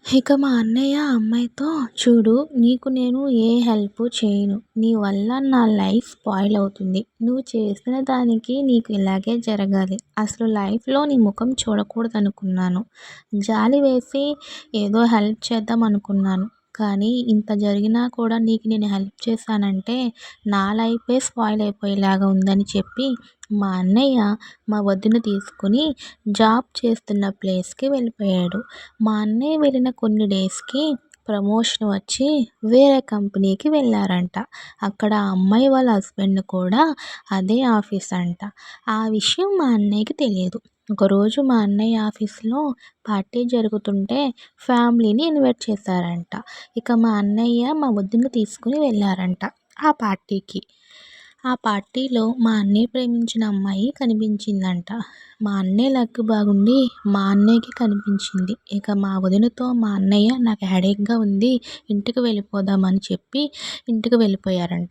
ఇక మా అన్నయ్య ఆ అమ్మాయితో "చూడు నీకు నేను ఏ హెల్ప్ చేయను. నీ వల్ల నా లైఫ్ స్పాయిల్ అవుతుంది. నువ్వు చేసిన దానికి నీకు ఇలాగే జరగాలి. అసలు లైఫ్‌లో నీ ముఖం చూడకూడదనుకున్నాను. జాలి వేసి ఏదో హెల్ప్ చేద్దాం అనుకున్నాను. కానీ ఇంత జరిగినా కూడా నీకు నేను హెల్ప్ చేశానంటే నా లైఫే స్పాయిల్ అయిపోయేలాగా ఉందని" చెప్పి మా అన్నయ్య మా వదిన తీసుకొని జాబ్ చేస్తున్న ప్లేస్‌కి వెళ్ళిపోయాడు. మా అన్నయ్య వెళ్ళిన కొన్ని డేస్‌కి ప్రమోషన్ వచ్చి వేరే కంపెనీకి వెళ్లారంట. అక్కడ ఆ అమ్మాయి వాళ్ళ హస్బెండ్ కూడా అదే ఆఫీస్ అంట. ఆ విషయం మా అన్నయ్యకి తెలియదు. ఒకరోజు మా అన్నయ్య ఆఫీస్‌లో పార్టీ జరుగుతుంటే ఫ్యామిలీని ఇన్వైట్ చేశారంట. ఇక మా అన్నయ్య మా వదినని తీసుకొని వెళ్లారంట ఆ పార్టీకి. ఆ పార్టీలో మా అన్నయ్య ప్రేమించిన అమ్మాయి కనిపించిందంట. మా అన్నయ్య లక్ బాగుండి మా అన్నయ్యకి కనిపించింది. ఇక మా వదినతో మా అన్నయ్య నాకు హెడేక్‌గా ఉంది ఇంటికి వెళ్ళిపోదాం అని చెప్పి ఇంటికి వెళ్ళిపోయారంట.